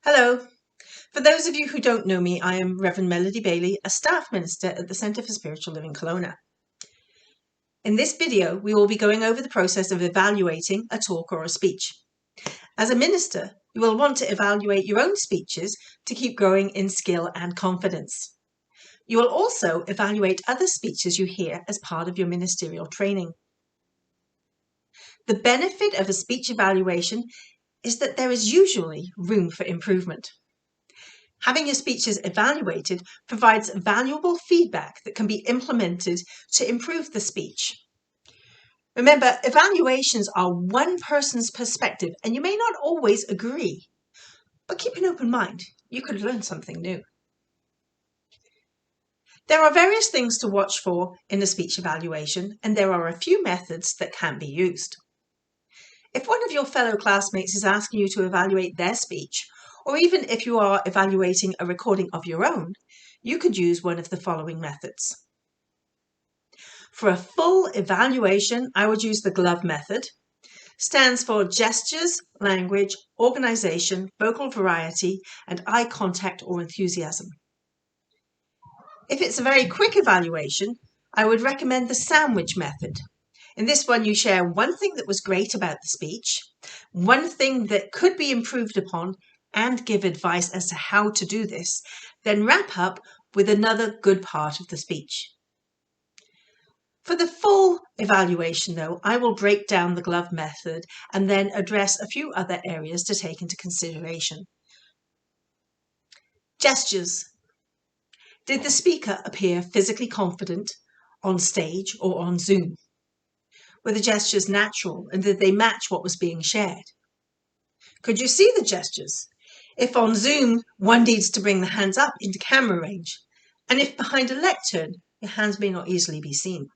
Hello. For those of you who don't know me, I am Reverend Melody Bailey, a staff minister at the Centre for Spiritual Living Kelowna. In this video, we will be going over the process of evaluating a talk or a speech. As a minister, you will want to evaluate your own speeches to keep growing in skill and confidence. You will also evaluate other speeches you hear as part of your ministerial training. The benefit of a speech evaluation is that there is usually room for improvement. Having your speeches evaluated provides valuable feedback that can be implemented to improve the speech. Remember, evaluations are one person's perspective, and you may not always agree, but keep an open mind. You could learn something new. There are various things to watch for in a speech evaluation, and there are a few methods that can be used. If one of your fellow classmates is asking you to evaluate their speech, or even if you are evaluating a recording of your own, you could use one of the following methods. For a full evaluation, I would use the GLOVE method. Stands for gestures, language, organization, vocal variety, and eye contact or enthusiasm. If it's a very quick evaluation, I would recommend the sandwich method. In this one, you share one thing that was great about the speech, one thing that could be improved upon, and give advice as to how to do this, then wrap up with another good part of the speech. For the full evaluation, though, I will break down the GLOVE method and then address a few other areas to take into consideration. Gestures. Did the speaker appear physically confident on stage or on Zoom? Were the gestures natural and did they match what was being shared? Could you see the gestures? If on Zoom, one needs to bring the hands up into camera range, and if behind a lectern, your hands may not easily be seen.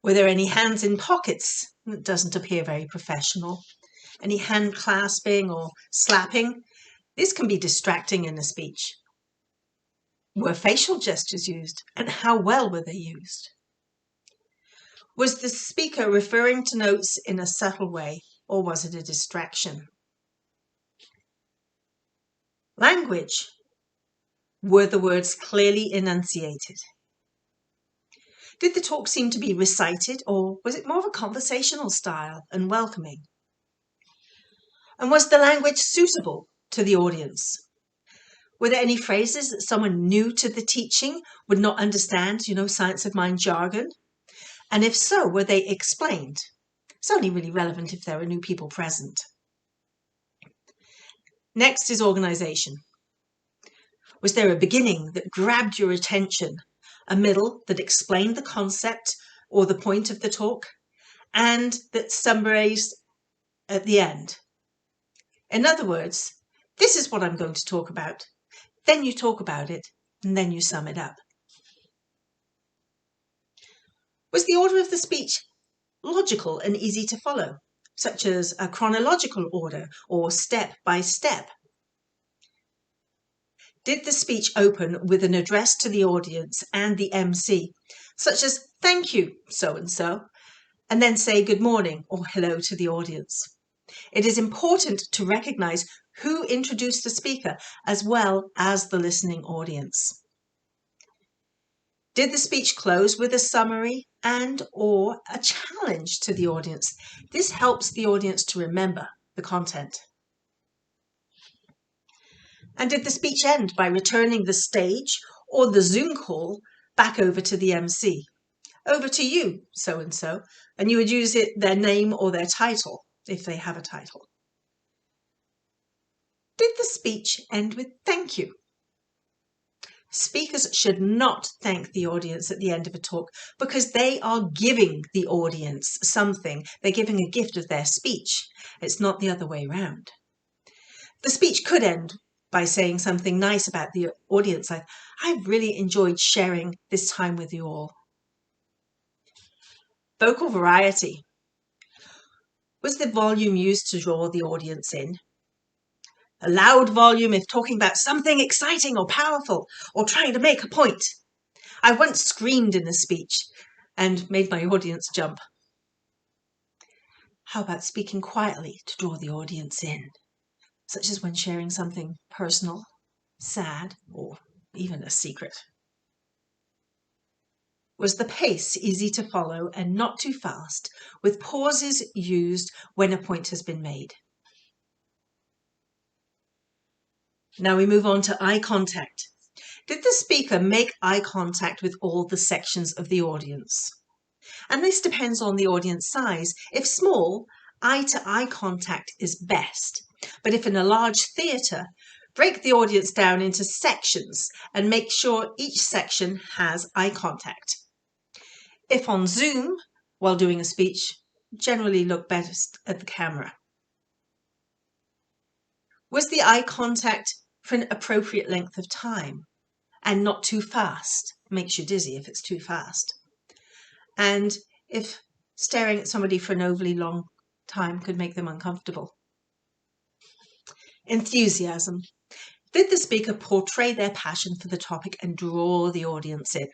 Were there any hands in pockets? It doesn't appear very professional. Any hand clasping or slapping? This can be distracting in a speech. Were facial gestures used, and how well were they used? Was the speaker referring to notes in a subtle way, or was it a distraction? Language. Were the words clearly enunciated? Did the talk seem to be recited, or was it more of a conversational style and welcoming? And was the language suitable to the audience? Were there any phrases that someone new to the teaching would not understand, science of mind jargon? And if so, were they explained? It's only really relevant if there are new people present. Next is organization. Was there a beginning that grabbed your attention, a middle that explained the concept or the point of the talk, and that summarized at the end? In other words, this is what I'm going to talk about. Then you talk about it, and then you sum it up. Was the order of the speech logical and easy to follow, such as a chronological order or step by step? Did the speech open with an address to the audience and the MC, such as "Thank you, so-and-so," and then say good morning or hello to the audience? It is important to recognize who introduced the speaker as well as the listening audience. Did the speech close with a summary and/or a challenge to the audience? This helps the audience to remember the content. And did the speech end by returning the stage or the Zoom call back over to the MC? Over to you, so-and-so, and you would use their name or their title if they have a title. Did the speech end with "thank you"? Speakers should not thank the audience at the end of a talk because they are giving the audience something. They're giving a gift of their speech. It's not the other way around. The speech could end by saying something nice about the audience, like, "I really enjoyed sharing this time with you all." Vocal variety. Was the volume used to draw the audience in? A loud volume if talking about something exciting or powerful or trying to make a point. I once screamed in a speech and made my audience jump. How about speaking quietly to draw the audience in? such as when sharing something personal, sad, or even a secret? Was the pace easy to follow and not too fast, with pauses used when a point has been made? Now we move on to eye contact. Did the speaker make eye contact with all the sections of the audience? And this depends on the audience size. If small, eye-to-eye contact is best. But if in a large theatre, break the audience down into sections and make sure each section has eye contact. If on Zoom, while doing a speech, generally look best at the camera. Was the eye contact for an appropriate length of time and not too fast? Makes you dizzy if it's too fast. And if staring at somebody for an overly long time could make them uncomfortable. Enthusiasm. Did the speaker portray their passion for the topic and draw the audience in?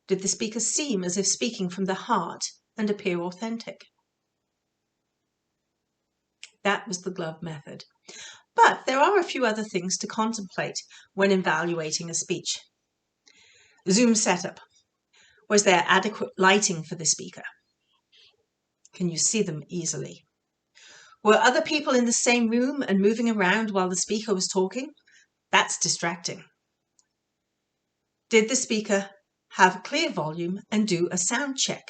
Did the speaker seem as if speaking from the heart and appear authentic? That was the glove method. But there are a few other things to contemplate when evaluating a speech. Zoom setup. Was there adequate lighting for the speaker? Can you see them easily? Were other people in the same room and moving around while the speaker was talking? That's distracting. Did the speaker have clear volume and do a sound check?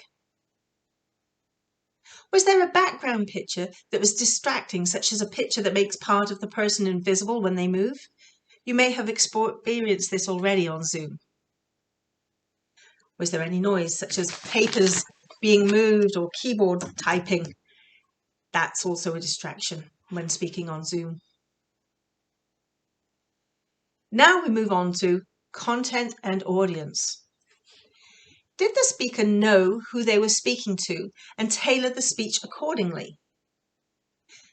Was there a background picture that was distracting, such as a picture that makes part of the person invisible when they move? You may have experienced this already on Zoom. Was there any noise, such as papers being moved or keyboard typing? That's also a distraction when speaking on Zoom. Now we move on to content and audience. Did the speaker know who they were speaking to and tailor the speech accordingly?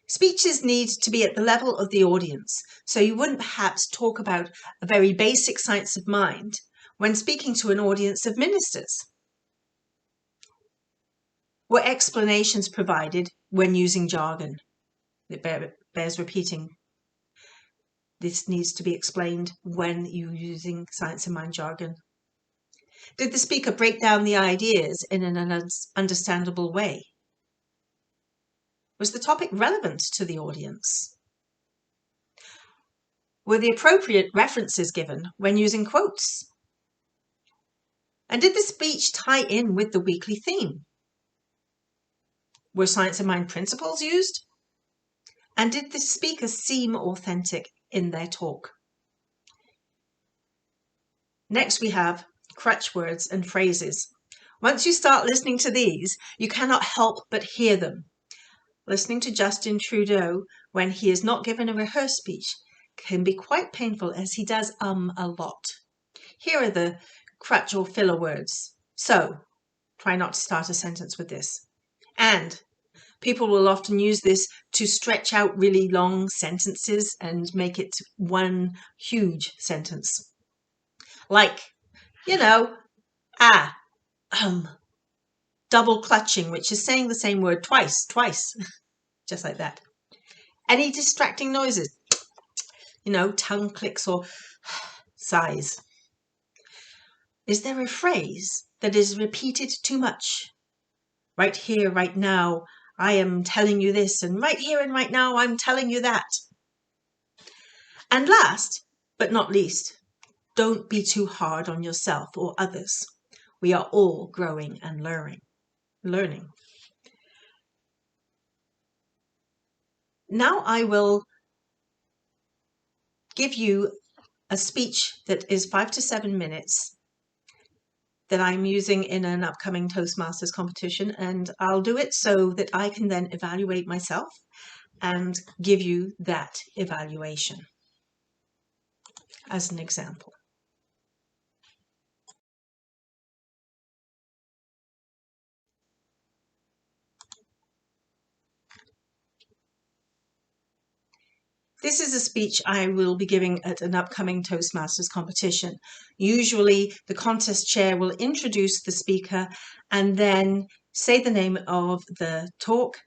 Speeches need to be at the level of the audience, so you wouldn't perhaps talk about a very basic science of mind when speaking to an audience of ministers. Were explanations provided when using jargon? It bears repeating. This needs to be explained when you're using science of mind jargon. Did the speaker break down the ideas in an understandable way? Was the topic relevant to the audience? Were the appropriate references given when using quotes? And did the speech tie in with the weekly theme? Were science of mind principles used? And did the speaker seem authentic in their talk? Next we have crutch words and phrases. Once you start listening to these, you cannot help but hear them. Listening to Justin Trudeau when he is not given a rehearsed speech can be quite painful, as he does a lot. Here are the crutch or filler words. So, try not to start a sentence with this. And people will often use this to stretch out really long sentences and make it one huge sentence. Like, double clutching, which is saying the same word twice, just like that. Any distracting noises, tongue clicks or sighs. Is there a phrase that is repeated too much? Right here, right now, I am telling you this, and right here and right now, I'm telling you that. And last, but not least, don't be too hard on yourself or others. We are all growing and learning. Now I will give you a speech that is 5 to 7 minutes that I'm using in an upcoming Toastmasters competition, and I'll do it so that I can then evaluate myself and give you that evaluation as an example. This is a speech I will be giving at an upcoming Toastmasters competition. Usually the contest chair will introduce the speaker and then say the name of the talk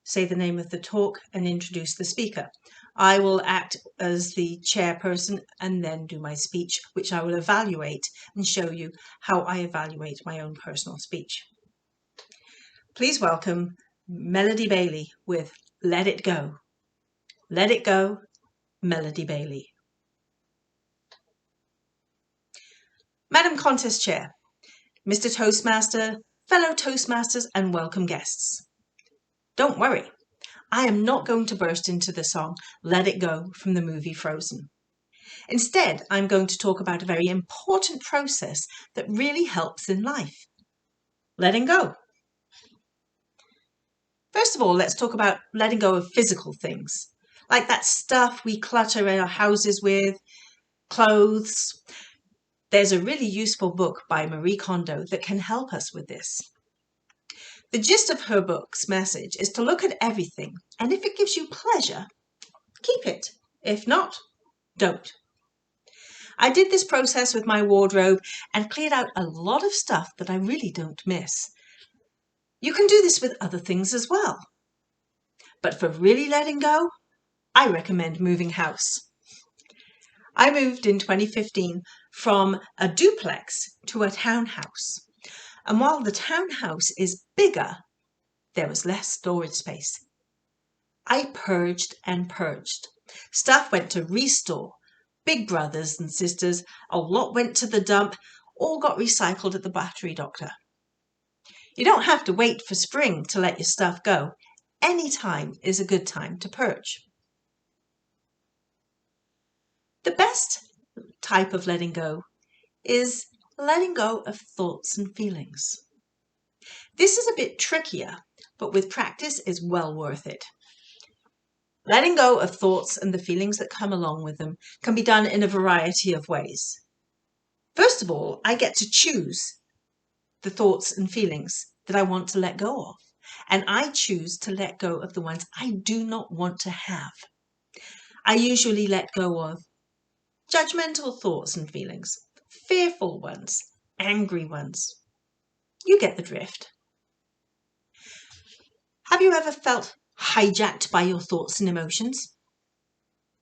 say the name of the talk and introduce the speaker. I will act as the chairperson and then do my speech, which I will evaluate and show you how I evaluate my own personal speech. Please welcome Melody Bailey with Let It Go. Let It Go, Melody Bailey. Madam Contest Chair, Mr. Toastmaster, fellow Toastmasters and welcome guests. Don't worry, I am not going to burst into the song Let It Go from the movie Frozen. Instead, I'm going to talk about a very important process that really helps in life. Letting go. First of all, let's talk about letting go of physical things, like that stuff we clutter our houses with, clothes. There's a really useful book by Marie Kondo that can help us with this. The gist of her book's message is to look at everything, and if it gives you pleasure, keep it. If not, don't. I did this process with my wardrobe and cleared out a lot of stuff that I really don't miss. You can do this with other things as well. But for really letting go, I recommend moving house. I moved in 2015 from a duplex to a townhouse. And while the townhouse is bigger, there was less storage space. I purged and purged. Stuff went to restore. Big brothers and sisters, a lot went to the dump, all got recycled at the battery doctor. You don't have to wait for spring to let your stuff go. Any time is a good time to purge. The best type of letting go is letting go of thoughts and feelings. This is a bit trickier, but with practice is well worth it. Letting go of thoughts and the feelings that come along with them can be done in a variety of ways. First of all, I get to choose the thoughts and feelings that I want to let go of, and I choose to let go of the ones I do not want to have. I usually let go of judgmental thoughts and feelings, fearful ones, angry ones. You get the drift. Have you ever felt hijacked by your thoughts and emotions?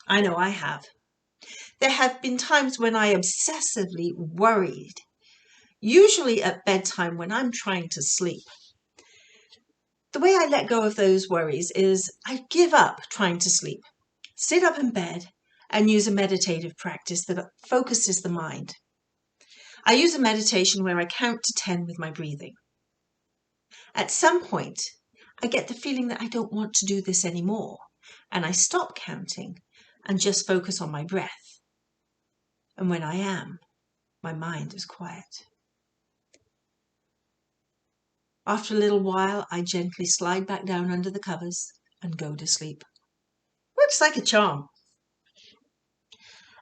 I know I have. There have been times when I obsessively worried, usually at bedtime when I'm trying to sleep. The way I let go of those worries is I give up trying to sleep, sit up in bed, and use a meditative practice that focuses the mind. I use a meditation where I count to 10 with my breathing. At some point, I get the feeling that I don't want to do this anymore, and I stop counting and just focus on my breath. And when I am, my mind is quiet. After a little while, I gently slide back down under the covers and go to sleep. Works like a charm.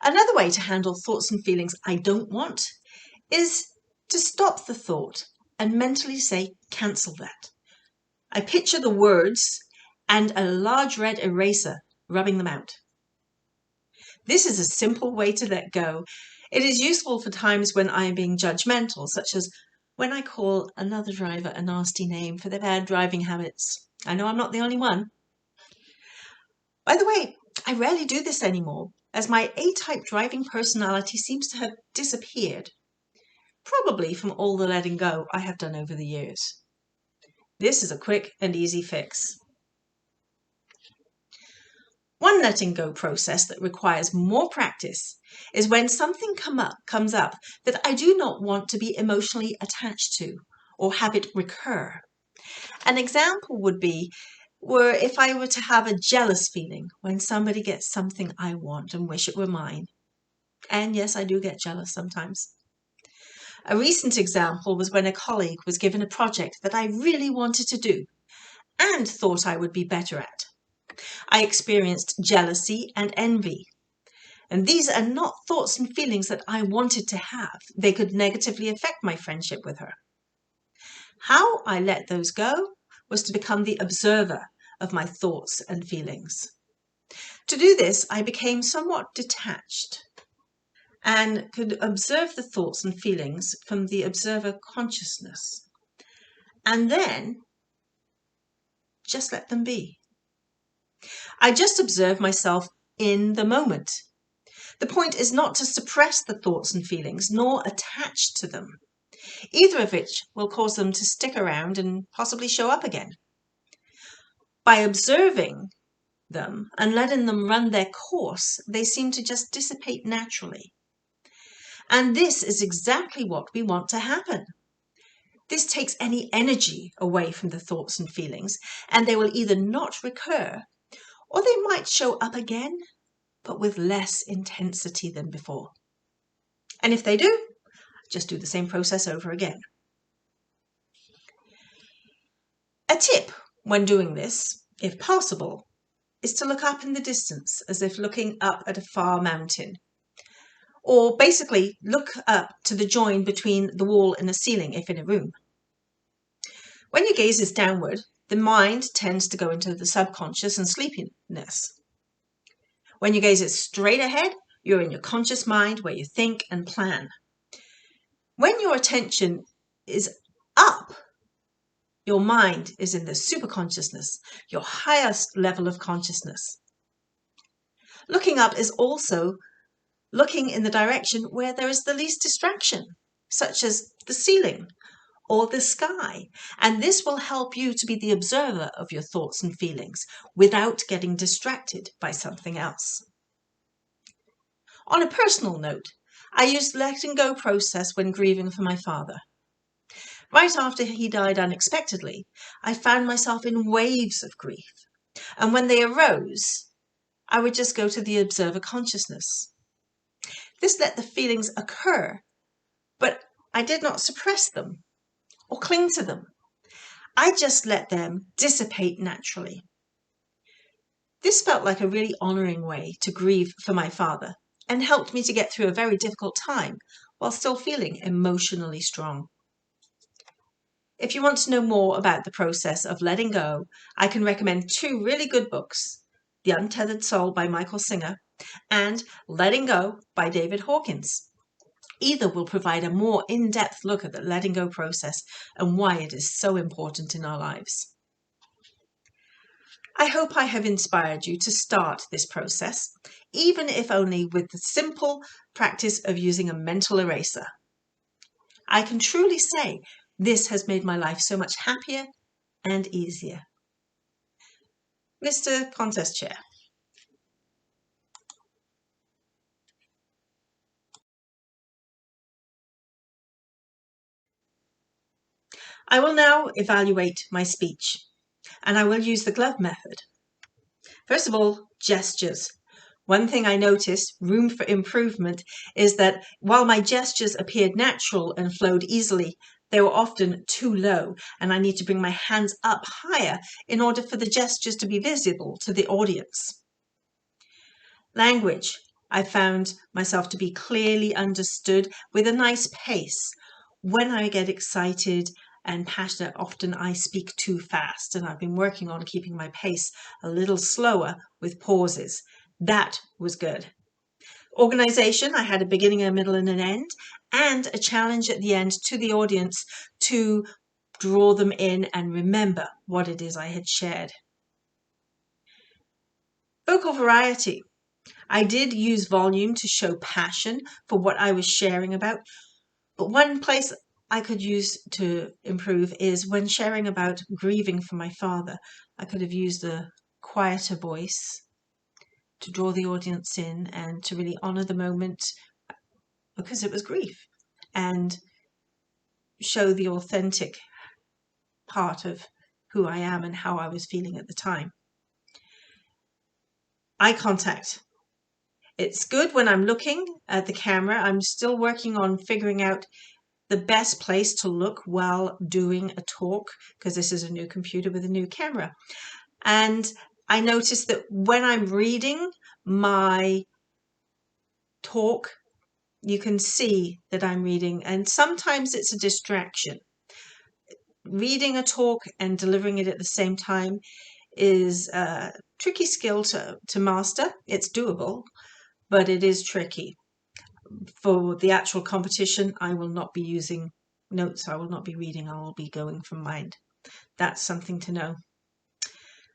Another way to handle thoughts and feelings I don't want is to stop the thought and mentally say, cancel that. I picture the words and a large red eraser rubbing them out. This is a simple way to let go. It is useful for times when I am being judgmental, such as when I call another driver a nasty name for their bad driving habits. I know I'm not the only one. By the way, I rarely do this anymore, as my A-type driving personality seems to have disappeared, probably from all the letting go I have done over the years. This is a quick and easy fix. One letting go process that requires more practice is when something comes up that I do not want to be emotionally attached to or have it recur. An example would be where if I were to have a jealous feeling when somebody gets something I want and wish it were mine. And yes, I do get jealous sometimes. A recent example was when a colleague was given a project that I really wanted to do and thought I would be better at. I experienced jealousy and envy. And these are not thoughts and feelings that I wanted to have. They could negatively affect my friendship with her. How I let those go was to become the observer of my thoughts and feelings. To do this, I became somewhat detached and could observe the thoughts and feelings from the observer consciousness. And then just let them be. I just observe myself in the moment. The point is not to suppress the thoughts and feelings, nor attach to them, either of which will cause them to stick around and possibly show up again. By observing them and letting them run their course, they seem to just dissipate naturally. And this is exactly what we want to happen. This takes any energy away from the thoughts and feelings, and they will either not recur, or they might show up again, but with less intensity than before. And if they do, just do the same process over again. A tip when doing this, if possible, is to look up in the distance as if looking up at a far mountain. Or basically look up to the join between the wall and the ceiling if in a room. When your gaze is downward, the mind tends to go into the subconscious and sleepiness. When your gaze is straight ahead, you're in your conscious mind where you think and plan. When your attention is up, your mind is in the superconsciousness, your highest level of consciousness. Looking up is also looking in the direction where there is the least distraction, such as the ceiling or the sky, and this will help you to be the observer of your thoughts and feelings without getting distracted by something else. On a personal note, I used the letting go process when grieving for my father. Right after he died unexpectedly, I found myself in waves of grief, and when they arose, I would just go to the observer consciousness. This let the feelings occur, but I did not suppress them or cling to them. I just let them dissipate naturally. This felt like a really honouring way to grieve for my father and helped me to get through a very difficult time while still feeling emotionally strong. If you want to know more about the process of letting go, I can recommend two really good books, The Untethered Soul by Michael Singer and Letting Go by David Hawkins. Either will provide a more in-depth look at the letting go process and why it is so important in our lives. I hope I have inspired you to start this process, even if only with the simple practice of using a mental eraser. I can truly say this has made my life so much happier and easier. Mr. Contest Chair. I will now evaluate my speech, and I will use the glove method. First of all, gestures. One thing I noticed, room for improvement, is that while my gestures appeared natural and flowed easily, they were often too low, and I need to bring my hands up higher in order for the gestures to be visible to the audience. Language. I found myself to be clearly understood with a nice pace. When I get excited and passionate, often I speak too fast, and I've been working on keeping my pace a little slower with pauses. That was good. Organization, I had a beginning, a middle, and an end, and a challenge at the end to the audience to draw them in and remember what it is I had shared. Vocal variety. I did use volume to show passion for what I was sharing about, but one place I could use to improve is when sharing about grieving for my father. I could have used a quieter voice to draw the audience in and to really honor the moment because it was grief and show the authentic part of who I am and how I was feeling at the time. Eye contact. It's good when I'm looking at the camera. I'm still working on figuring out the best place to look while doing a talk because this is a new computer with a new camera. And I noticed that when I'm reading my talk, you can see that I'm reading, and sometimes it's a distraction. Reading a talk and delivering it at the same time is a tricky skill to master. It's doable, but it is tricky. For the actual competition, I will not be using notes. I will not be reading. I will be going from mind. That's something to know.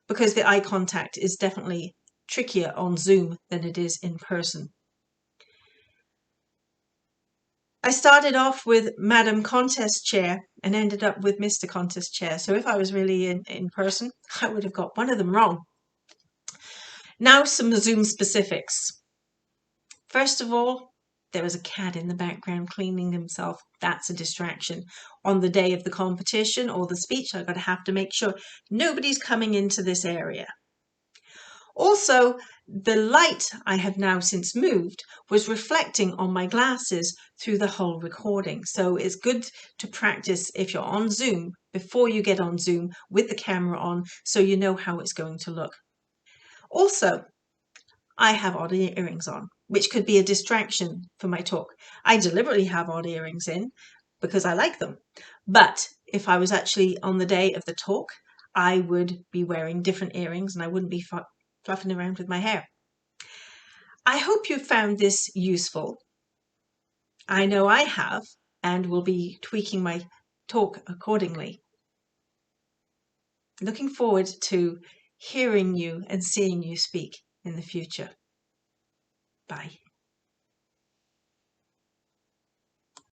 because the eye contact is definitely trickier on Zoom than it is in person. I started off with Madam Contest Chair and ended up with Mr. Contest Chair. So if I was really in person, I would have got one of them wrong. Now some Zoom specifics. First of all, there was a cat in the background cleaning himself. That's a distraction. On the day of the competition or the speech, I've got to have to make sure nobody's coming into this area. Also, the light I have now since moved was reflecting on my glasses through the whole recording. So it's good to practice if you're on Zoom before you get on Zoom with the camera on, so you know how it's going to look. Also, I have odd earrings on, which could be a distraction for my talk. I deliberately have odd earrings in because I like them. But if I was actually on the day of the talk, I would be wearing different earrings and I wouldn't be fluffing around with my hair. I hope you found this useful. I know I have, and will be tweaking my talk accordingly. Looking forward to hearing you and seeing you speak in the future. Bye.